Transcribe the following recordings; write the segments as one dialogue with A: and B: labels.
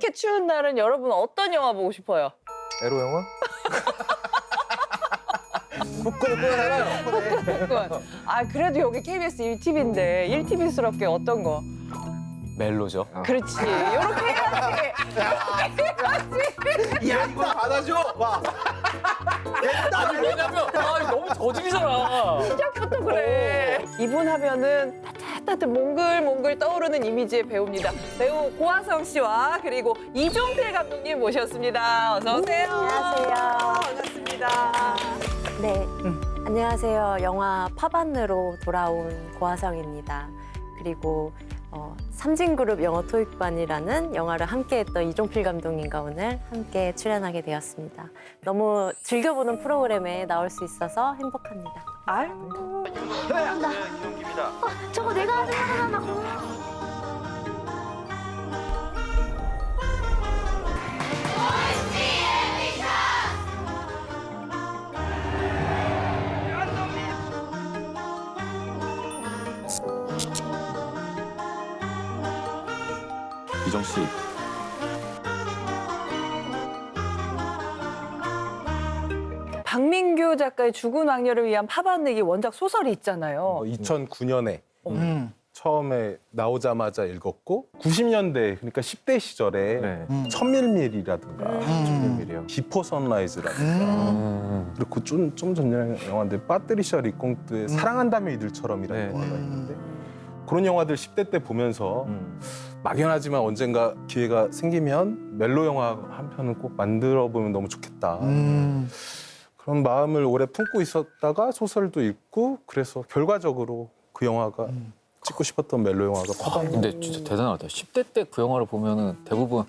A: 이렇게 추운 날은 여러분 어떤 영화 보고 싶어요?
B: 에로 영화? 복권을 끊어내나요?
A: 아 그래도 여기 KBS 1TV인데 1TV스럽게 어떤 거?
C: 멜로죠.
A: 그렇지. 요렇게 해야지.
B: 야 이거 받아줘. 와.
C: 아니 왜냐면 너무 저질이잖아.
A: 시작부터 그래. 이분 하면은 따뜻한 몽글몽글 떠오르는 이미지의 배우입니다. 배우 고화성 씨와 그리고 이종필 감독님 모셨습니다. 어서 오세요.
D: 안녕하세요.
A: 반갑습니다.
D: 네, 안녕하세요. 영화 파반으로 돌아온 고화성입니다. 그리고 삼진그룹 영어 토익반이라는 영화를 함께했던 이종필 감독님과 오늘 함께 출연하게 되었습니다. 너무 즐겨보는 프로그램에 나올 수 있어서 행복합니다.
A: 아이고.
D: 저거 내가 하는 거잖아.
E: 이정 씨,
A: 박민규 작가의 죽은 왕녀를 위한 파반내기 원작 소설이 있잖아요.
B: 2009년에 처음에 나오자마자 읽었고 90년대 그러니까 10대 시절에
C: 네.
B: 천밀밀이라든가 천밀밀이요. 비포 선라이즈라든가 그리고 좀 전에 영화인데 빠뜨리샤 리꽁트의 사랑한다면 이들처럼이라는
C: 네.
B: 영화가 있는데 그런 영화들 10대 때 보면서 막연하지만 언젠가 기회가 생기면 멜로 영화 한 편은 꼭 만들어 보면 너무 좋겠다. 그런 마음을 오래 품고 있었다가 소설도 읽고 그래서 결과적으로 그 영화가 찍고 싶었던 멜로 영화가 파반.
C: 근데 진짜 대단하다. 10대 때 그 영화를 보면은 대부분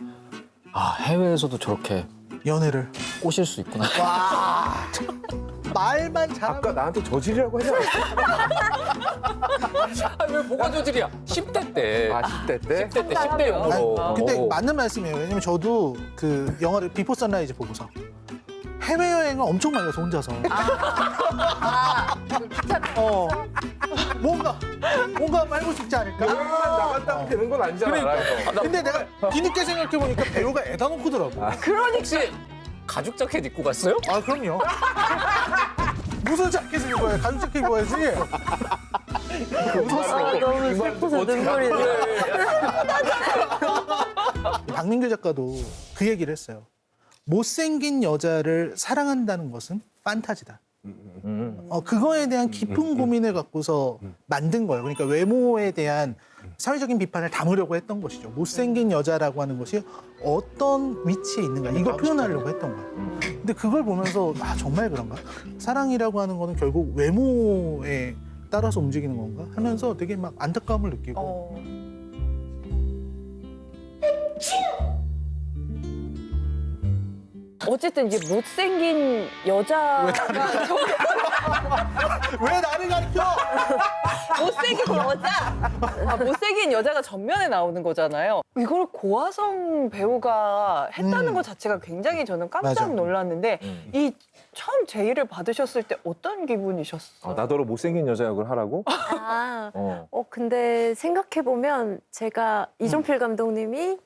C: 해외에서도 저렇게
F: 연애를.
C: 꼬실 수 있구나.
F: 와. 말만 잘하면.
B: 아까 나한테 저질이라고 하지 않았어?
C: 왜 뭐가 저질이야? 10대 때.
B: 10대 때?
C: 10대 때 10대 영어로.
F: 아니, 근데 맞는 말씀이에요. 왜냐면 저도 그 영화를 비포 선라이즈 보고서 해외여행을 엄청 많이 가서 혼자서. 뭔가 말고 싶지 않을까?
B: 여행만 나갔다고 되는 건 아니잖아.
F: 근데 내가 뒤늦게 생각해보니까 배우가 애다 놓고더라고.
C: 혹시 가죽 자켓 입고 갔어요?
F: 아, 그럼요. 무슨 자켓을 입어야 가죽 자켓 입어야지.
D: 너무 슬퍼서 눈물이 나.
F: 박민규 작가도 그 얘기를 했어요. 못생긴 여자를 사랑한다는 것은 판타지다. 그거에 대한 깊은 고민을 갖고서 만든 거예요. 그러니까 외모에 대한 사회적인 비판을 담으려고 했던 것이죠. 못생긴 여자라고 하는 것이 어떤 위치에 있는가 이걸 표현하려고 했던 거예요. 근데 그걸 보면서 정말 그런가? 사랑이라고 하는 거는 결국 외모에 따라서 움직이는 건가? 하면서 되게 막 안타까움을 느끼고
A: 어쨌든 이게 못생긴 여자가
F: 왜 나를 가르쳐?
A: 못생긴 여자. 못생긴 여자가 전면에 나오는 거잖아요. 이걸 고화성 배우가 했다는 것 자체가 굉장히 저는 깜짝
F: 맞아.
A: 놀랐는데 이 처음 제의를 받으셨을 때 어떤 기분이셨어요?
B: 나더러 못생긴 여자 역을 하라고?
D: 근데 생각해보면 제가 이종필 감독님이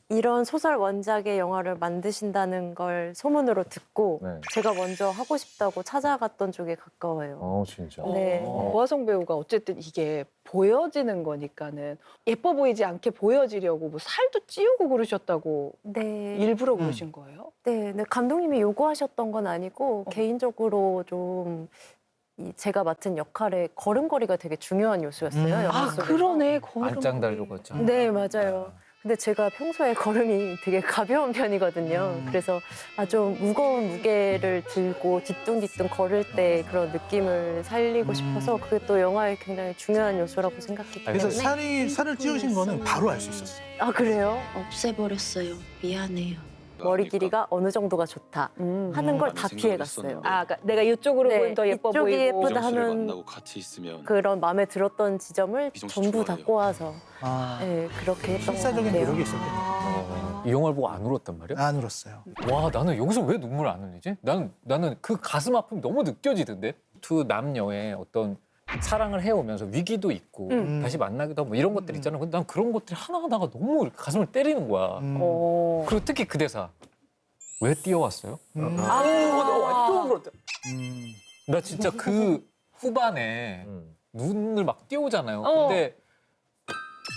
D: 이런 소설 원작의 영화를 만드신다는 걸 소문으로 듣고
B: 네.
D: 제가 먼저 하고 싶다고 찾아갔던 쪽에 가까워요.
B: 진짜.
D: 네.
A: 고화성 배우가 어쨌든 이게 보여지는 거니까는 예뻐 보이지 않게 보여지려고 뭐 살도 찌우고 그러셨다고
D: 네.
A: 일부러 그러신 거예요?
D: 네, 근데 감독님이 요구하셨던 건 아니고 개인적으로 좀 제가 맡은 역할의 걸음걸이가 되게 중요한 요소였어요. 영화 속에서.
A: 그러네. 걸음.
C: 안짱 달려고 했잖아.
D: 네, 맞아요. 근데 제가 평소에 걸음이 되게 가벼운 편이거든요. 그래서 좀 무거운 무게를 들고 뒤뚱뒤뚱 걸을 때 그런 느낌을 살리고 싶어서 그게 또 영화의 굉장히 중요한 요소라고 생각했기 때문에.
F: 그래서 살을 찌우신 거는 바로 알 수 있었어.
D: 아, 그래요?
G: 없애버렸어요. 미안해요.
D: 머리 길이가 어느 정도가 좋다 하는 걸 다 피해갔어요.
A: 그러니까 내가 이쪽으로
D: 네,
A: 보면 더 예뻐
D: 이쪽이
A: 보이고.
D: 예쁘다
E: 이정 씨를
D: 하면
E: 만나고 같이 있으면
D: 그런 마음에 들었던 지점을
E: 이정 씨
D: 전부 다
E: 좋아해요.
D: 꼬아서
F: 아,
D: 네, 그렇게 했던 것
F: 실사적인
D: 같아요.
F: 노력이 있었겠네.
C: 이 영화를 보고 안 울었단 말이야?
F: 안 울었어요.
C: 와, 나는 여기서 왜 눈물 안 흘리지? 나는 그 가슴 아픔이 너무 느껴지던데? 두 남녀의 어떤 사랑을 해오면서 위기도 있고 다시 만나기도 하고 뭐 이런 것들 있잖아. 근데 난 그런 것들이 하나하나가 너무 가슴을 때리는 거야. 그리고 특히 그 대사. 왜 뛰어왔어요? 완전 그렇다. 나 진짜 그 후반에 눈을 막 띄우잖아요. 근데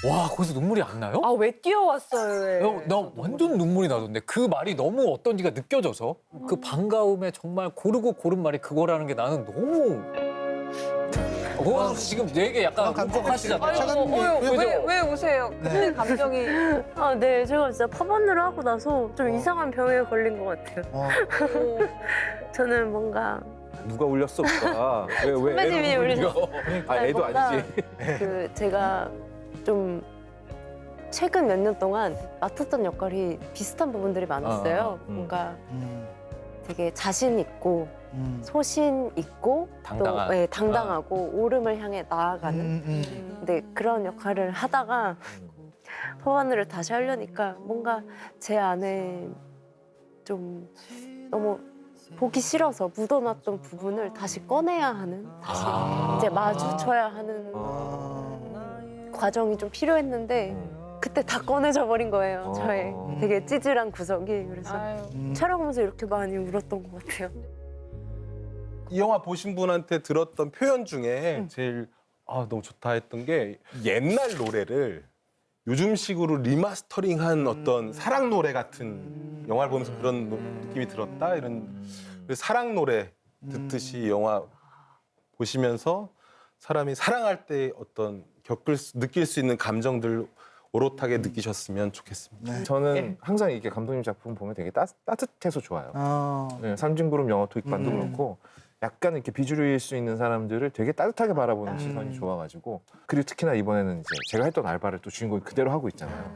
C: 와 거기서 눈물이 안 나요?
A: 아, 왜 뛰어왔어요?
C: 나 완전 눈물이 나던데 그 말이 너무 어떤지가 느껴져서 그 반가움에 정말 고르고 고른 말이 그거라는 게 나는 너무 그거 지금 되게 약간 울컥하시잖아요.
A: 왜 우세요? 그때 감정이
D: 아, 네. 제가 진짜 퍼번을 하고 나서 좀 이상한 병에 걸린 것 같아요. 저는 뭔가
H: 누가 울렸어, 누가? 왜
D: 선배님이
H: 애를
D: 울리죠.
H: 울려? 아, 애도
D: 뭔가
H: 아니지.
D: 그 제가 좀 최근 몇 년 동안 맡았던 역할이 비슷한 부분들이 많았어요. 뭔가 되게 자신 있고 소신 있고
C: 당당한.
D: 또 당당하고 오름을 향해 나아가는. 근데 그런 역할을 하다가 퍼바늘을 다시 하려니까 뭔가 제 안에 좀 너무 보기 싫어서 묻어놨던 부분을 다시 꺼내야 하는, 다시 이제 마주쳐야 하는 과정이 좀 필요했는데 그때 다 꺼내져 버린 거예요. 저의 되게 찌질한 구석이. 그래서 촬영하면서 이렇게 많이 울었던 것 같아요.
B: 이 영화 보신 분한테 들었던 표현 중에 제일 너무 좋다 했던 게 옛날 노래를 요즘식으로 리마스터링한 어떤 사랑 노래 같은 영화를 보면서 그런 느낌이 들었다 이런 사랑 노래 듣듯이 이 영화 보시면서 사람이 사랑할 때 어떤 느낄 수 있는 감정들 오롯하게 느끼셨으면 좋겠습니다.
H: 저는 항상 이게 감독님 작품 보면 되게 따뜻해서 좋아요. 네, 삼진그룹 영화 도입반도 그렇고 약간 이렇게 비주류일 수 있는 사람들을 되게 따뜻하게 바라보는 시선이 좋아가지고 그리고 특히나 이번에는 이제 제가 했던 알바를 또 주인공이 그대로 하고 있잖아요.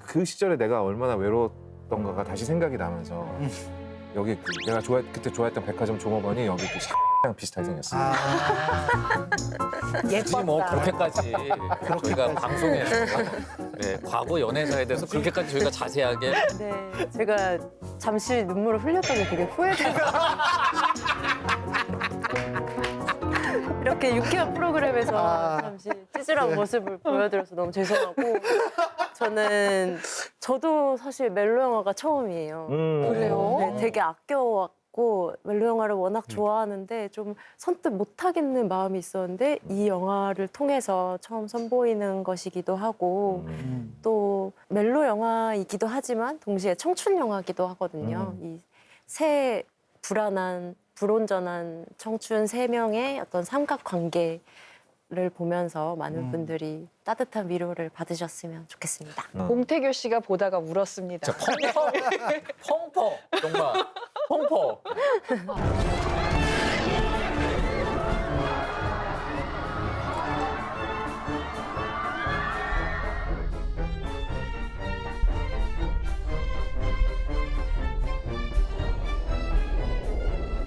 H: 그 시절에 내가 얼마나 외로웠던가가 다시 생각이 나면서 여기 내가 그때 좋아했던 백화점 종업원이 여기 그 랑 비슷하게 생겼어요.
C: 굳이 뭐 그렇게까지 저희가 방송에서 네, 과거 연애사에 대해서 그렇게까지 저희가 자세하게
D: 네, 제가 잠시 눈물을 흘렸던 게 되게 후회돼요. 이렇게 유쾌한 프로그램에서 잠시 찌질한 모습을 보여드려서 너무 죄송하고 저도 사실 멜로 영화가 처음이에요.
A: 그래요?
D: 네, 되게 아껴왔고 멜로 영화를 워낙 좋아하는데 좀 선뜻 못하겠는 마음이 있었는데 이 영화를 통해서 처음 선보이는 것이기도 하고 또 멜로 영화이기도 하지만 동시에 청춘 영화이기도 하거든요. 이 새 불온전한 청춘 세 명의 어떤 삼각관계를 보면서 많은 분들이 따뜻한 위로를 받으셨으면 좋겠습니다.
A: 공태규 씨가 보다가 울었습니다.
C: 펑펑 정말 펑펑.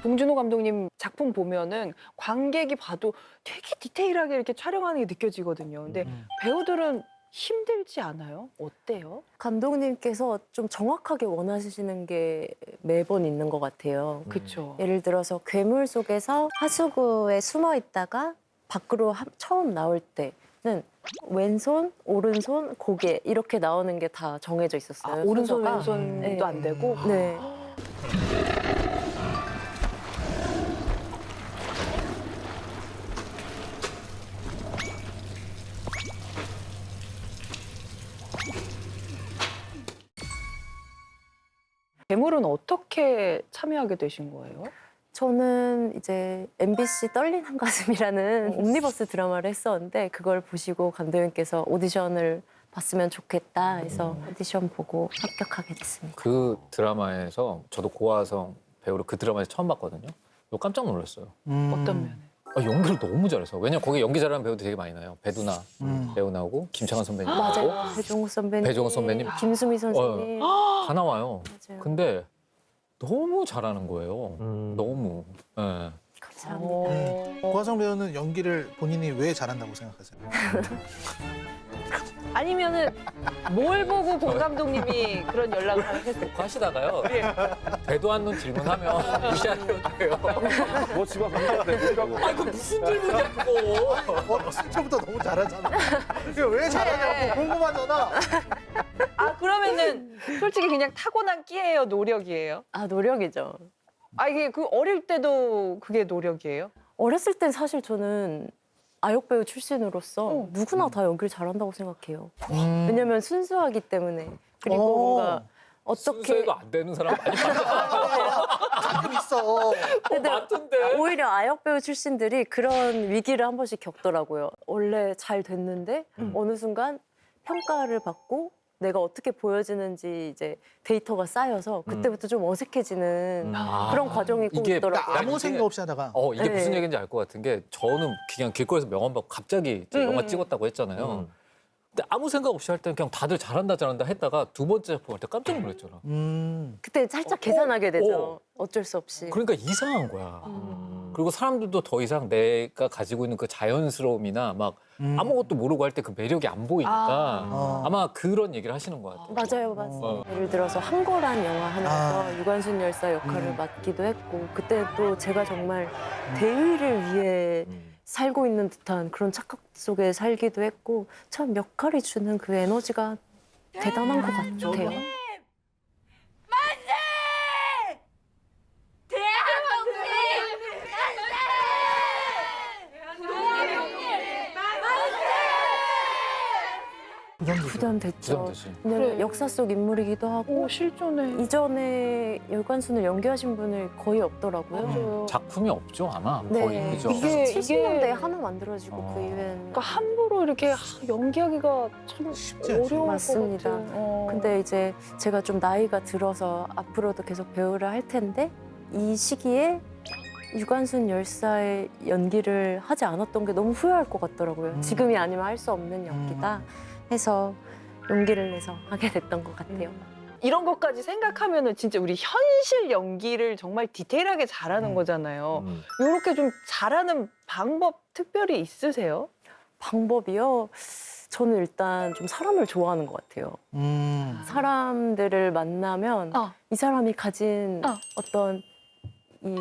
A: 봉준호 감독님 작품 보면은 관객이 봐도 되게 디테일하게 이렇게 촬영하는 게 느껴지거든요. 근데 배우들은 힘들지 않아요? 어때요?
D: 감독님께서 좀 정확하게 원하시는 게 매번 있는 것 같아요.
A: 그렇죠.
D: 예를 들어서 괴물 속에서 하수구에 숨어 있다가 밖으로 처음 나올 때는 왼손, 오른손, 고개 이렇게 나오는 게 다 정해져 있었어요.
A: 오른손
D: 순서가.
A: 왼손도
D: 네.
A: 안 되고.
D: 네.
A: 괴물은 어떻게 참여하게 되신 거예요?
D: 저는 이제 MBC 떨린 한 가슴이라는 옴니버스 드라마를 했었는데 그걸 보시고 감독님께서 오디션을 봤으면 좋겠다 해서 오디션 보고 합격하게 됐습니다.
C: 그 드라마에서 저도 고화성 배우를 그 드라마에서 처음 봤거든요. 이거 깜짝 놀랐어요.
A: 어떤 면에?
C: 연기를 너무 잘해서. 왜냐면 거기 연기 잘하는 배우들 되게 많이 나요. 배두나 배우 나오고 김창완 선배님 나오고
D: 맞아요. 배종호 선배님,
C: 배종호 선배님.
D: 김수미 선생님.
C: 다 나와요.
D: 맞아요.
C: 근데 너무 잘하는 거예요. 너무. 예.
D: 감사합니다.
F: 고화성 배우는 연기를 본인이 왜 잘한다고 생각하세요?
A: 아니면은 뭘 보고 봉 감독님이 그런 연락을 했을까요?
C: 하시다가요. 되도 않는 질문하면 무시하셔도 돼요.
H: 뭐 집앞 간다는데
C: 아, 그 무슨 질문이야, 그거.
F: 어렸을 때부터 너무 잘하잖아. 이거 왜 잘하냐고 궁금하잖아.
A: 아 그러면은 솔직히 그냥 타고난 끼예요, 노력이에요?
D: 아, 노력이죠.
A: 아 이게 그 어릴 때도 그게 노력이에요?
D: 어렸을 땐 사실 저는 아역배우 출신으로서 누구나 다 연기를 잘한다고 생각해요. 왜냐면 순수하기 때문에. 그리고 뭔가 어떻게
C: 순서에도 안 되는 사람 많이 봤잖아요.
F: 가끔 있어.
D: 근데
C: 맞던데.
D: 오히려 아역배우 출신들이 그런 위기를 한 번씩 겪더라고요. 원래 잘 됐는데 어느 순간 평가를 받고 내가 어떻게 보여지는지 이제 데이터가 쌓여서 그때부터 좀 어색해지는 그런 과정이 꼭
C: 이게
D: 있더라고요.
F: 그러니까 아무
C: 이게-
F: 생각 없이 하다가
C: 이게
D: 네.
C: 무슨 얘기인지 알 것 같은 게 저는 그냥 길거리에서 명함 받고 갑자기 이제 영화 찍었다고 했잖아요. 근데 아무 생각 없이 할 때는 그냥 다들 잘한다 했다가 두 번째 작품 할 때 깜짝 놀랐잖아.
D: 그때 살짝 계산하게 되죠. 어쩔 수 없이.
C: 그러니까 이상한 거야. 그리고 사람들도 더 이상 내가 가지고 있는 그 자연스러움이나 막 아무것도 모르고 할 때 그 매력이 안 보이니까 아마 그런 얘기를 하시는 것 같아요.
D: 맞아요. 예를 들어서 한거란 영화 하면서 유관순 열사 역할을 맡기도 했고 그때 또 제가 정말 대의를 위해 살고 있는 듯한 그런 착각 속에 살기도 했고 참 역할이 주는 그 에너지가 대단한 것 같아요. 부담됐죠.
C: 부담되지.
D: 왜냐면
A: 그래.
D: 역사 속 인물이기도 하고
A: 실존에.
D: 이전에 유관순을 연기하신 분이 거의 없더라고요.
A: 맞아요.
C: 작품이 없죠 아마
D: 네.
C: 거의 그죠.
A: 이게-
D: 70년대에 하나 만들어지고 그 이후에는
A: 그러니까 함부로 이렇게 연기하기가 참
F: 쉽지 않죠.
A: 어려울
D: 맞습니다.
A: 것 같아요.
D: 근데 이제 제가 좀 나이가 들어서 앞으로도 계속 배우를 할 텐데 이 시기에 유관순 열사의 연기를 하지 않았던 게 너무 후회할 것 같더라고요. 지금이 아니면 할 수 없는 연기다 해서 용기를 내서 하게 됐던 것 같아요.
A: 이런 것까지 생각하면은 진짜 우리 현실 연기를 정말 디테일하게 잘하는 거잖아요. 이렇게 좀 잘하는 방법 특별히 있으세요?
D: 방법이요? 저는 일단 좀 사람을 좋아하는 것 같아요. 사람들을 만나면 이 사람이 가진 어떤 이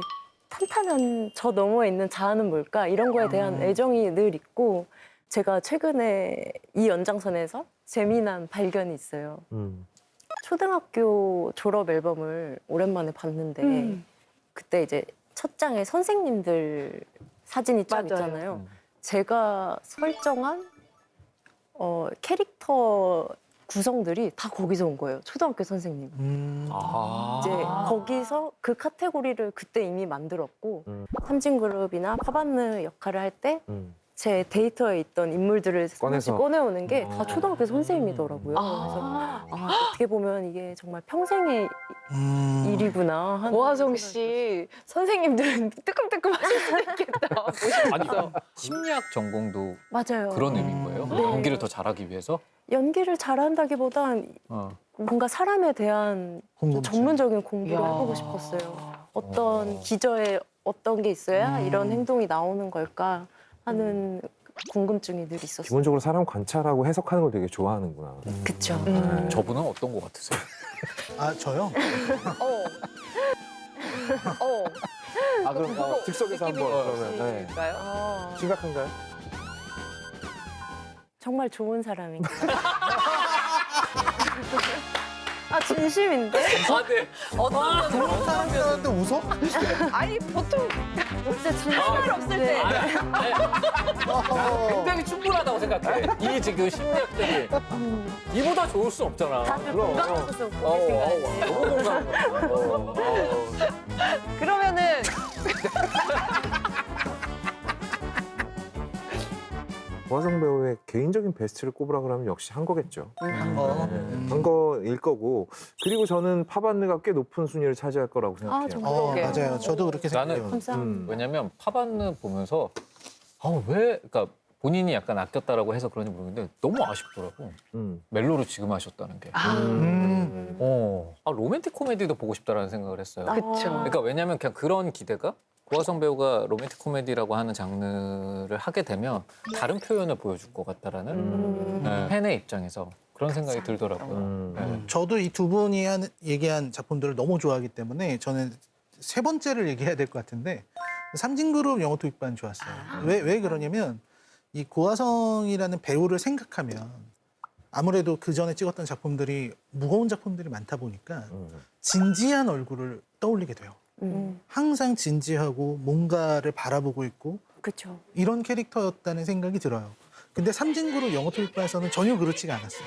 D: 탄탄한 저 너머에 있는 자아는 뭘까 이런 거에 대한 애정이 늘 있고 제가 최근에 이 연장선에서 재미난 발견이 있어요. 초등학교 졸업 앨범을 오랜만에 봤는데 그때 이제 첫 장에 선생님들 사진이 쫙
A: 맞아요.
D: 있잖아요. 제가 설정한 캐릭터 구성들이 다 거기서 온 거예요. 초등학교 선생님. 이제 거기서 그 카테고리를 그때 이미 만들었고 삼진그룹이나 파반느 역할을 할 때 제 데이터에 있던 인물들을
H: 꺼내서.
D: 꺼내오는 게 다 초등학교 선생님이더라고요. 그래서 어떻게 보면 이게 정말 평생의 일이구나 하는
A: 고하성
D: 생각이
A: 씨 선생님들은 뜨끔뜨끔 하실 수도 있겠다.
C: 아니 심리학 전공도
D: 맞아요.
C: 그런 의미인 거예요?
D: 네.
C: 연기를 더 잘하기 위해서?
D: 연기를 잘한다기보단 뭔가 사람에 대한
F: 궁금증.
D: 전문적인 공부를 해보고 싶었어요. 어떤 기저에 어떤 게 있어야 이런 행동이 나오는 걸까 하는 궁금증이 늘 있었어요.
H: 기본적으로 사람 관찰하고 해석하는 걸 되게 좋아하는구나.
D: 그쵸.
C: 저분은 어떤 거 같으세요?
F: 아 저요?
H: 그럼 즉석에서 한번 그러면 네.
A: 있을까요?
H: 심각한가요?
D: 정말 좋은 사람인가. 아 진심인데?
C: 네.
A: 어떤
F: 그런 사람들한테 웃어?
A: 아니 보통
D: 진짜 진심.
A: 할 없을 때
C: 굉장히 충분하다고 생각해. 이 지금 심리학들이 이보다 좋을 수 없잖아.
D: 다들
H: 그럼.
D: 공감해서 보게 생각하지.
C: 너무 공감.
A: 그러면은
H: 고하성 배우의 개인적인 베스트를 꼽으라 그러면 역시 한 거겠죠. 한 거일 거고 그리고 저는 파반느가 꽤 높은 순위를 차지할 거라고 생각해요.
D: 정말.
F: 맞아요. 저도 그렇게
C: 나는
F: 생각해요.
D: 감사합니다.
C: 왜냐면 파반느 보면서 왜 그러니까 본인이 약간 아꼈다라고 해서 그런지 모르겠는데 너무 아쉽더라고. 멜로를 지금 하셨다는 게. 로맨틱 코미디도 보고 싶다라는 생각을 했어요.
A: 그쵸.
C: 그러니까 왜냐면 그냥 그런 기대가 고화성 배우가 로맨틱 코미디라고 하는 장르를 하게 되면 다른 표현을 보여줄 것 같다라는 네, 팬의 입장에서 그런 생각이 들더라고요. 네.
F: 저도 이 두 분이 얘기한 작품들을 너무 좋아하기 때문에 저는 세 번째를 얘기해야 될 것 같은데 삼진그룹 영어 토익반 좋았어요. 왜 그러냐면 이 고화성이라는 배우를 생각하면 아무래도 그 전에 찍었던 작품들이 무거운 작품들이 많다 보니까 진지한 얼굴을 떠올리게 돼요. 항상 진지하고 뭔가를 바라보고 있고
D: 그렇죠.
F: 이런 캐릭터였다는 생각이 들어요. 근데 삼진그룹 영어 토익반에서는 전혀 그렇지가 않았어요.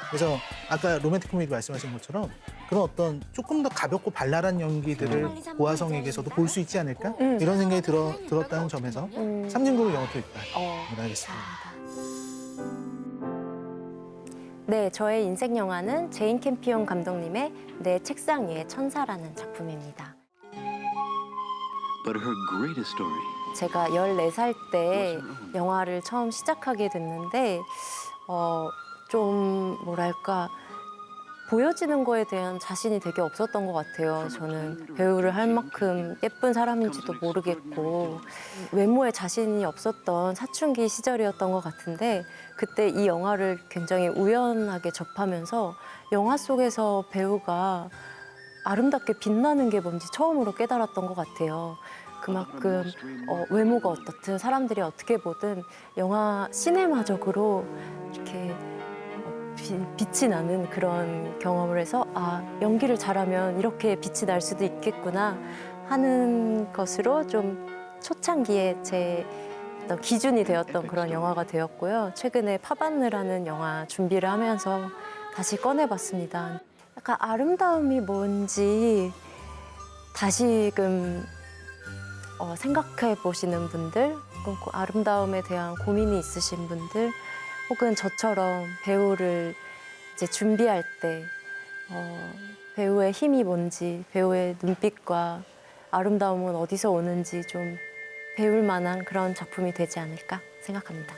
F: 그래서 아까 로맨틱 코미디 말씀하신 것처럼 그런 어떤 조금 더 가볍고 발랄한 연기들을 고화성에게서도 볼 수 있지 않을까? 이런 생각이 들었다는 점에서 삼진그룹 영어 토익반을 하겠습니다.
D: 네, 저의 인생 영화는 제인 캠피온 감독님의 내 책상 위의 천사라는 작품입니다.
I: But her greatest story
D: 제가 14살 때 영화를 처음 시작하게 됐는데 좀 뭐랄까 보여지는 거에 대한 자신이 되게 없었던 것 같아요. 저는 배우를 할 만큼 예쁜 사람인지도 모르겠고 외모에 자신이 없었던 사춘기 시절이었던 것 같은데 그때 이 영화를 굉장히 우연하게 접하면서 영화 속에서 배우가 아름답게 빛나는 게 뭔지 처음으로 깨달았던 것 같아요. 그만큼 외모가 어떻든 사람들이 어떻게 보든 영화 시네마적으로 이렇게 빛이 나는 그런 경험을 해서 아 연기를 잘하면 이렇게 빛이 날 수도 있겠구나 하는 것으로 좀 초창기에 제 어떤 기준이 되었던 그런 영화가 되었고요. 최근에 파반느라는 영화 준비를 하면서 다시 꺼내봤습니다. 약간 아름다움이 뭔지 다시금 생각해 보시는 분들, 혹은 그 아름다움에 대한 고민이 있으신 분들, 혹은 저처럼 배우를 이제 준비할 때 배우의 힘이 뭔지, 배우의 눈빛과 아름다움은 어디서 오는지 좀 배울 만한 그런 작품이 되지 않을까 생각합니다.